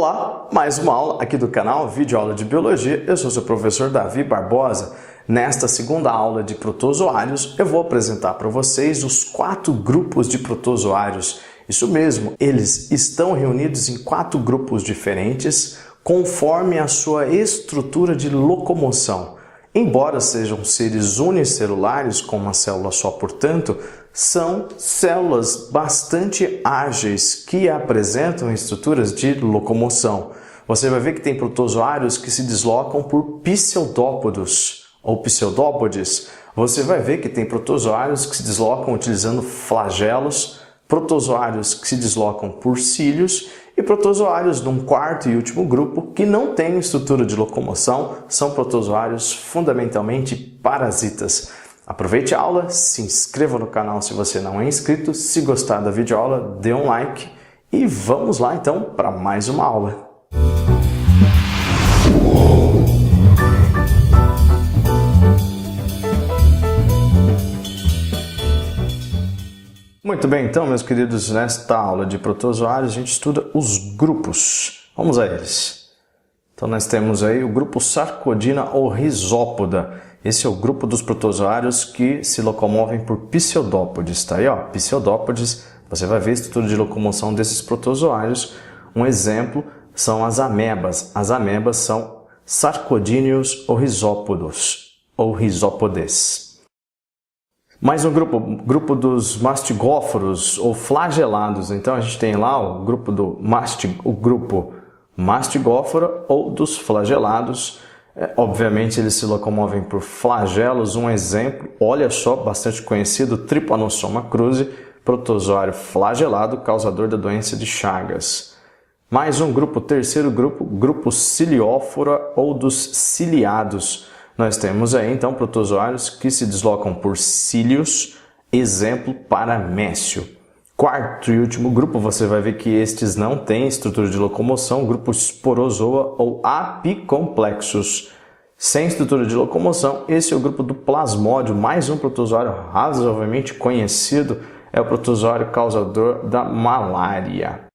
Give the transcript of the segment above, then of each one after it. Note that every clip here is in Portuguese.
Olá, mais uma aula aqui do canal Videoaula de Biologia. Eu sou seu professor Davi Barbosa. Nesta segunda aula de protozoários, eu vou apresentar para vocês os 4 grupos de protozoários. Isso mesmo, eles estão reunidos em 4 grupos diferentes, conforme a sua estrutura de locomoção. Embora sejam seres unicelulares, com uma célula só, portanto, são células bastante ágeis que apresentam estruturas de locomoção. Você vai ver que tem protozoários que se deslocam por pseudópodos ou pseudópodes. Você vai ver que tem protozoários que se deslocam utilizando flagelos, protozoários que se deslocam por cílios e protozoários num quarto e último grupo que não tem estrutura de locomoção, são protozoários fundamentalmente parasitas. Aproveite a aula, se inscreva no canal se você não é inscrito, se gostar da videoaula, dê um like e vamos lá então para mais uma aula. Muito bem, então, meus queridos, nesta aula de protozoários a gente estuda os grupos. Vamos a eles. Então nós temos aí o grupo Sarcodina ou Rhizópoda. Esse é o grupo dos protozoários que se locomovem por pseudópodes. Está aí, ó, pseudópodes. Você vai ver a estrutura de locomoção desses protozoários. Um exemplo são as amebas. As amebas são sarcodíneos ou rhizópodos, ou rhizópodes. Mais um grupo dos mastigóforos ou flagelados. Então a gente tem lá o grupo mastigófora ou dos flagelados. Obviamente eles se locomovem por flagelos. Um exemplo, olha só, bastante conhecido, Trypanosoma cruzi, protozoário flagelado, causador da doença de Chagas. Mais um grupo, terceiro grupo ciliófora ou dos ciliados. Nós temos aí então protozoários que se deslocam por cílios, exemplo paramécio. Quarto e último grupo, você vai ver que estes não têm estrutura de locomoção, grupo Sporozoa ou apicomplexos. Sem estrutura de locomoção, esse é o grupo do plasmódio, mais um protozoário razoavelmente conhecido, é o protozoário causador da malária.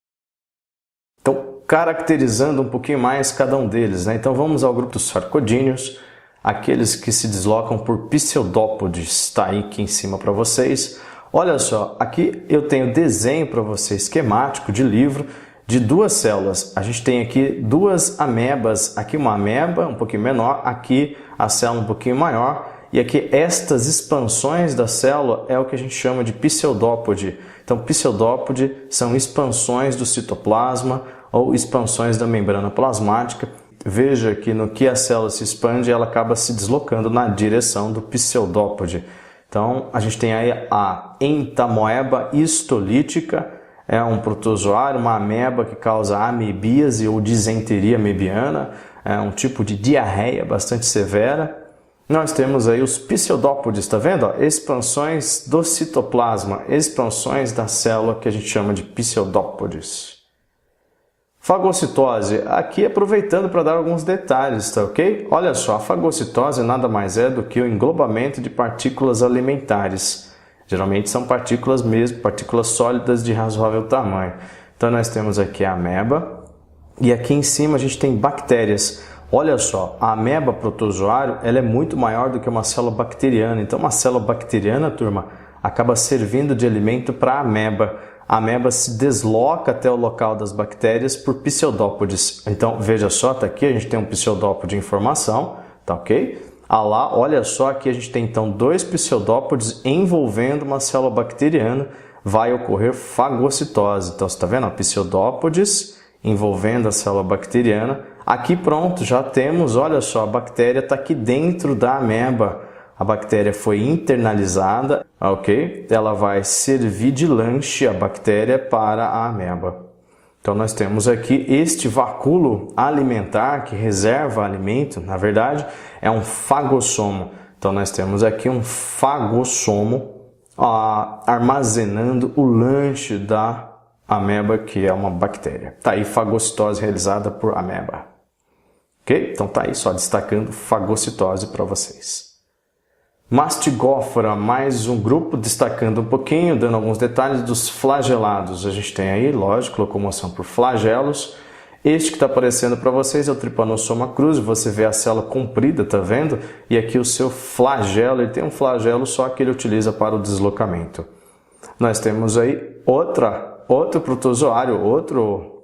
Então, caracterizando um pouquinho mais cada um deles, né? Então vamos ao grupo dos sarcodíneos, aqueles que se deslocam por pseudópodes, está aí aqui em cima para vocês. Olha só, aqui eu tenho desenho para você, esquemático de livro, de 2 células. A gente tem aqui 2 amebas, aqui uma ameba um pouquinho menor, aqui a célula um pouquinho maior, e aqui estas expansões da célula é o que a gente chama de pseudópode. Então, pseudópode são expansões do citoplasma ou expansões da membrana plasmática. Veja que no que a célula se expande, ela acaba se deslocando na direção do pseudópode. Então, a gente tem aí a entamoeba histolítica, é um protozoário, uma ameba que causa amebíase ou disenteria amebiana, é um tipo de diarreia bastante severa. Nós temos aí os pseudópodes, está vendo? Expansões do citoplasma, expansões da célula que a gente chama de pseudópodes. Fagocitose, aqui aproveitando para dar alguns detalhes, tá ok? Olha só, a fagocitose nada mais é do que o englobamento de partículas alimentares. Geralmente são partículas mesmo, partículas sólidas de razoável tamanho. Então nós temos aqui a ameba e aqui em cima a gente tem bactérias. Olha só, a ameba protozoário ela é muito maior do que uma célula bacteriana. Então uma célula bacteriana, turma, acaba servindo de alimento para a ameba. A ameba se desloca até o local das bactérias por pseudópodes. Então, veja só, tá aqui a gente tem um pseudópode em formação, tá ok? Lá, olha só, aqui a gente tem então 2 pseudópodes envolvendo uma célula bacteriana, vai ocorrer fagocitose. Então, você está vendo? Pseudópodes envolvendo a célula bacteriana. Aqui pronto, já temos, olha só, a bactéria está aqui dentro da ameba. A bactéria foi internalizada, ok? Ela vai servir de lanche a bactéria para a ameba. Então nós temos aqui este vacúolo alimentar que reserva alimento, na verdade é um fagossomo. Então nós temos aqui um fagossomo armazenando o lanche da ameba, que é uma bactéria. Está aí fagocitose realizada por ameba. Ok? Então está aí só destacando fagocitose para vocês. Mastigófora, mais um grupo, destacando um pouquinho, dando alguns detalhes dos flagelados. A gente tem aí, lógico, locomoção por flagelos. Este que está aparecendo para vocês é o Trypanosoma cruzi, você vê a célula comprida, tá vendo? E aqui o seu flagelo, ele tem um flagelo só que ele utiliza para o deslocamento. Nós temos aí outro protozoário, outro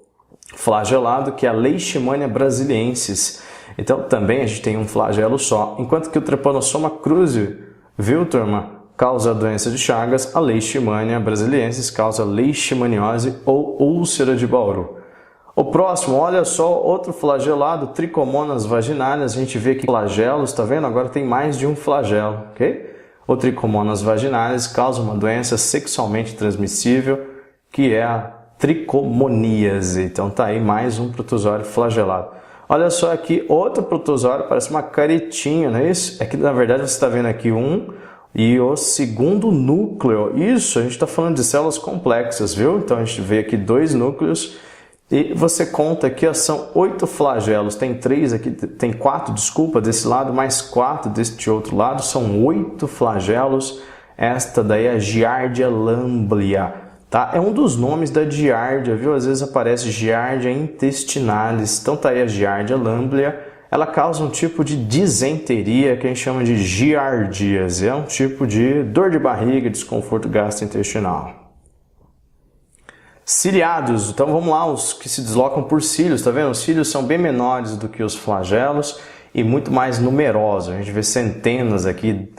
flagelado, que é a Leishmania brasiliensis. Então também a gente tem um flagelo só. Enquanto que o Trypanosoma cruzi, viu, turma, causa a doença de Chagas, a Leishmania brasiliensis causa leishmaniose ou úlcera de Bauru. O próximo, olha só, outro flagelado, Trichomonas vaginalis. A gente vê aqui flagelos, tá vendo? Agora tem mais de um flagelo, ok? O Trichomonas vaginalis causa uma doença sexualmente transmissível, que é a tricomoníase. Então tá aí mais um protozoário flagelado. Olha só aqui, outro protozoário, parece uma caretinha, não é isso? É que na verdade você está vendo aqui um e o segundo núcleo. Isso, a gente está falando de células complexas, viu? Então a gente vê aqui 2 núcleos. E você conta aqui, ó, são 8 flagelos, tem 3 aqui, tem 4, desculpa, desse lado, mais 4 deste outro lado, são 8 flagelos. Esta daí é a Giardia lamblia, tá? É um dos nomes da Giardia, viu? Às vezes aparece Giardia intestinalis, então tá aí a Giardia lamblia. Ela causa um tipo de disenteria que a gente chama de giardíase, é um tipo de dor de barriga, desconforto gastrointestinal. Ciliados, então vamos lá, os que se deslocam por cílios, tá vendo? Os cílios são bem menores do que os flagelos e muito mais numerosos. A gente vê centenas aqui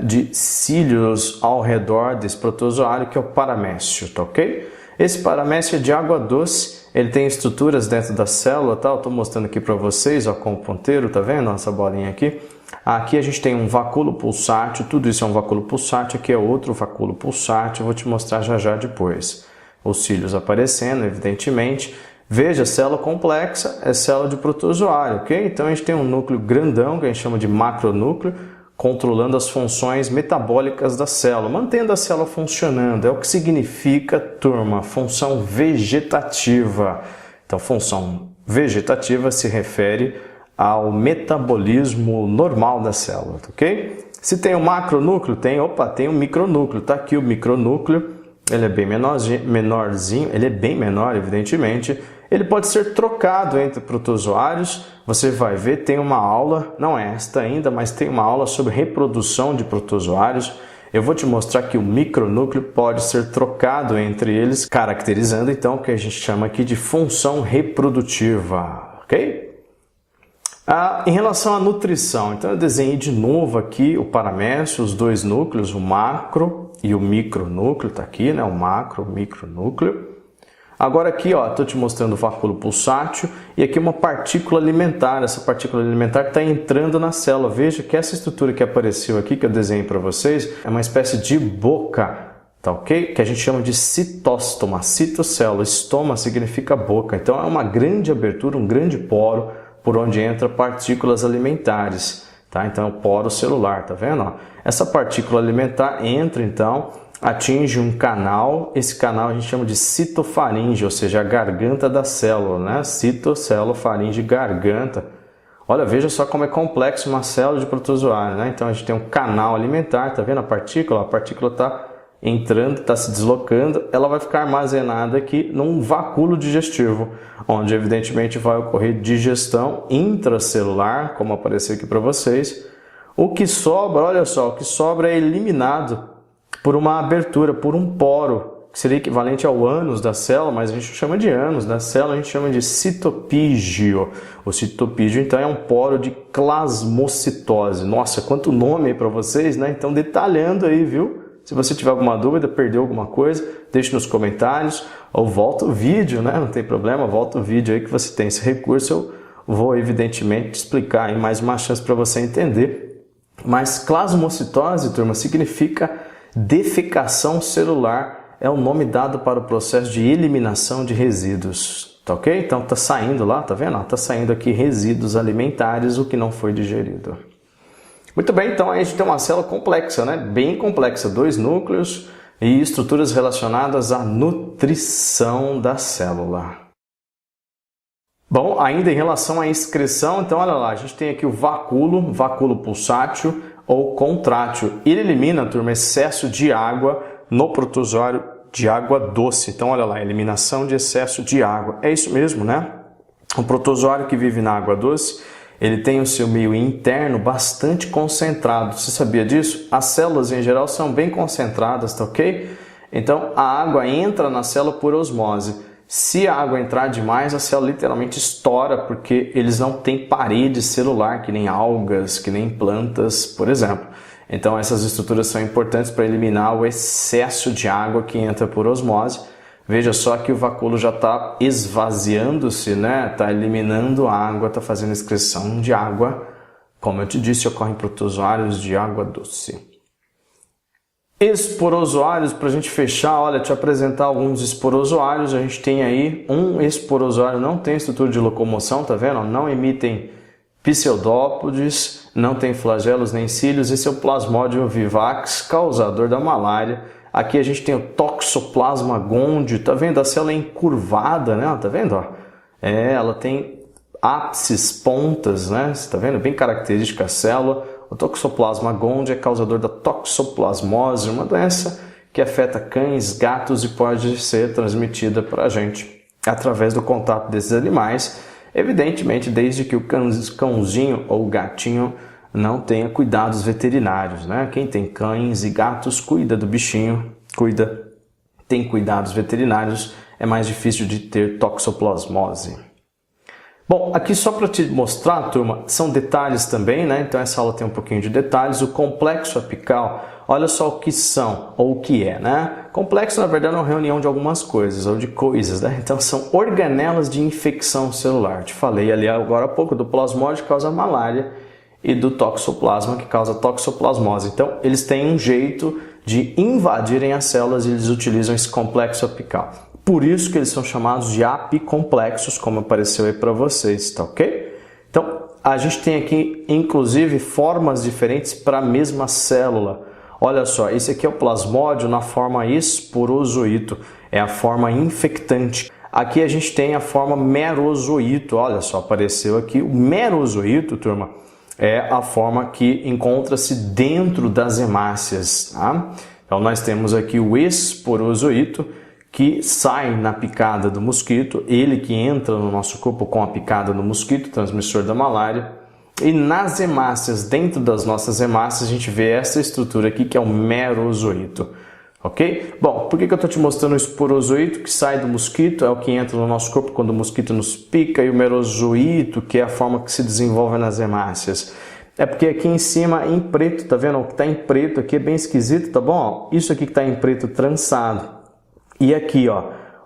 de cílios ao redor desse protozoário, que é o paramécio, tá ok? Esse paramécio é de água doce, ele tem estruturas dentro da célula, tá? Eu tô mostrando aqui para vocês, ó, com o ponteiro, tá vendo? Essa bolinha aqui. Aqui a gente tem um vacúolo pulsátil, tudo isso é um vacúolo pulsátil, aqui é outro vacúolo pulsátil, eu vou te mostrar já depois. Os cílios aparecendo, evidentemente. Veja, célula complexa é célula de protozoário, ok? Então a gente tem um núcleo grandão, que a gente chama de macronúcleo, controlando as funções metabólicas da célula, mantendo a célula funcionando. É o que significa, turma, função vegetativa. Então, função vegetativa se refere ao metabolismo normal da célula, ok? Se tem um macronúcleo, tem um micronúcleo. Tá aqui o micronúcleo. Ele é bem menorzinho, ele é bem menor, evidentemente. Ele pode ser trocado entre protozoários. Você vai ver, tem uma aula, não é esta ainda, mas tem uma aula sobre reprodução de protozoários. Eu vou te mostrar que o micronúcleo pode ser trocado entre eles, caracterizando então o que a gente chama aqui de função reprodutiva, ok? Em relação à nutrição, então eu desenhei de novo aqui o paramécio, os 2 núcleos, o macro e o micronúcleo, tá aqui, né? O macro, o micronúcleo. Agora aqui, ó, tô te mostrando o vacúolo pulsátil e aqui uma partícula alimentar. Essa partícula alimentar está entrando na célula. Veja que essa estrutura que apareceu aqui, que eu desenhei para vocês, é uma espécie de boca, tá ok? Que a gente chama de citóstoma, citocélula. Estoma significa boca. Então é uma grande abertura, um grande poro por onde entra partículas alimentares, tá? Então é o poro celular, tá vendo? Ó? Essa partícula alimentar entra então, atinge um canal, esse canal a gente chama de citofaringe, ou seja, a garganta da célula, né? Citocélofaringe, garganta. Olha, veja só como é complexo uma célula de protozoário, né? Então a gente tem um canal alimentar, tá vendo a partícula? A partícula está entrando, está se deslocando, ela vai ficar armazenada aqui num vacúolo digestivo, onde evidentemente vai ocorrer digestão intracelular, como apareceu aqui para vocês. O que sobra, olha só, o que sobra é eliminado por uma abertura, por um poro, que seria equivalente ao ânus da célula, mas a gente chama de ânus da célula, a gente chama de citopígio. O citopígio, então, é um poro de plasmocitose. Nossa, quanto nome aí para vocês, né? Então, detalhando aí, viu? Se você tiver alguma dúvida, perdeu alguma coisa, deixe nos comentários ou volta o vídeo, né? Não tem problema, volta o vídeo aí que você tem esse recurso. Eu vou, evidentemente, explicar aí mais uma chance para você entender. Mas plasmocitose, turma, significa defecação celular. É o nome dado para o processo de eliminação de resíduos, tá ok? Então tá saindo lá, tá vendo? Tá saindo aqui resíduos alimentares, o que não foi digerido. Muito bem, então a gente tem uma célula complexa, né? Bem complexa, 2 núcleos e estruturas relacionadas à nutrição da célula. Bom, ainda em relação à excreção, então olha lá, a gente tem aqui o vacúolo pulsátil ou contrátil. Ele elimina, turma, excesso de água no protozoário, de água doce. Então olha lá, eliminação de excesso de água. É isso mesmo, né? O protozoário que vive na água doce, ele tem o seu meio interno bastante concentrado. Você sabia disso? As células em geral são bem concentradas, tá ok? Então a água entra na célula por osmose. Se a água entrar demais, a célula literalmente estoura, porque eles não têm parede celular, que nem algas, que nem plantas, por exemplo. Então essas estruturas são importantes para eliminar o excesso de água que entra por osmose. Veja só que o vacúolo já está esvaziando-se, né? Está eliminando a água, está fazendo excreção de água. Como eu te disse, ocorrem protozoários de água doce. Esporozoários, para a gente fechar, olha, te apresentar alguns esporozoários. A gente tem aí um esporozoário, não tem estrutura de locomoção, tá vendo? Não emitem pseudópodes, não tem flagelos nem cílios. Esse é o Plasmodium vivax, causador da malária. Aqui a gente tem o Toxoplasma gondii, tá vendo? A célula é encurvada, né? Tá vendo? Ó? Ela tem ápices, pontas, né? Você tá vendo? Bem característica a célula. O Toxoplasma gondii é causador da toxoplasmose, uma doença que afeta cães, gatos e pode ser transmitida para a gente através do contato desses animais, evidentemente desde que o cãozinho ou gatinho não tenha cuidados veterinários, né? Quem tem cães e gatos cuida do bichinho, tem cuidados veterinários, é mais difícil de ter toxoplasmose. Bom, aqui só para te mostrar, turma, são detalhes também, né? Então essa aula tem um pouquinho de detalhes. O complexo apical, olha só o que são, ou o que é, né? Complexo, na verdade, é uma reunião de algumas coisas, ou de coisas, né? Então são organelas de infecção celular. Te falei ali agora há pouco do plasmódio que causa malária e do toxoplasma que causa toxoplasmose. Então eles têm um jeito de invadirem as células e eles utilizam esse complexo apical. Por isso que eles são chamados de apicomplexos, como apareceu aí para vocês, tá ok? Então, a gente tem aqui, inclusive, formas diferentes para a mesma célula. Olha só, esse aqui é o plasmódio na forma esporozoito, é a forma infectante. Aqui a gente tem a forma merozoito, olha só, apareceu aqui. O merozoito, turma, é a forma que encontra-se dentro das hemácias, tá? Então, nós temos aqui o esporozoito, que sai na picada do mosquito, ele que entra no nosso corpo com a picada do mosquito, transmissor da malária. E nas hemácias, dentro das nossas hemácias, a gente vê essa estrutura aqui que é o merozoito, ok? Bom, por que eu estou te mostrando o esporozoito que sai do mosquito? É o que entra no nosso corpo quando o mosquito nos pica, e o merozoito, que é a forma que se desenvolve nas hemácias. É porque aqui em cima, em preto, tá vendo? O que está em preto aqui é bem esquisito, tá bom? Isso aqui que está em preto trançado. E aqui, ó,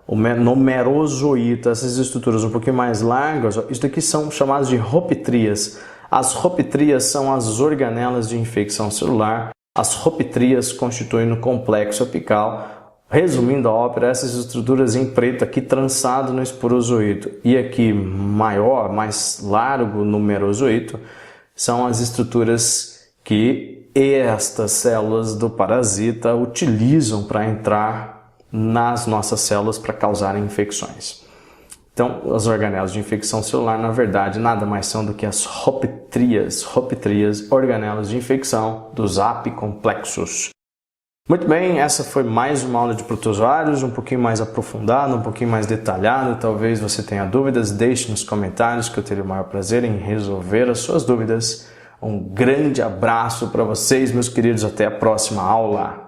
no merozoito, essas estruturas um pouquinho mais largas, ó, isso daqui são chamadas de rhoptrias. As rhoptrias são as organelas de infecção celular. As rhoptrias constituem o complexo apical. Resumindo a ópera, essas estruturas em preto aqui trançado no esporozoito e aqui maior, mais largo no merozoito, são as estruturas que estas células do parasita utilizam para entrar nas nossas células para causarem infecções. Então, as organelas de infecção celular, na verdade, nada mais são do que as rhoptrias, organelas de infecção dos apicomplexos. Muito bem, essa foi mais uma aula de protozoários, um pouquinho mais aprofundada, um pouquinho mais detalhada. Talvez você tenha dúvidas, deixe nos comentários que eu terei o maior prazer em resolver as suas dúvidas. Um grande abraço para vocês, meus queridos, até a próxima aula.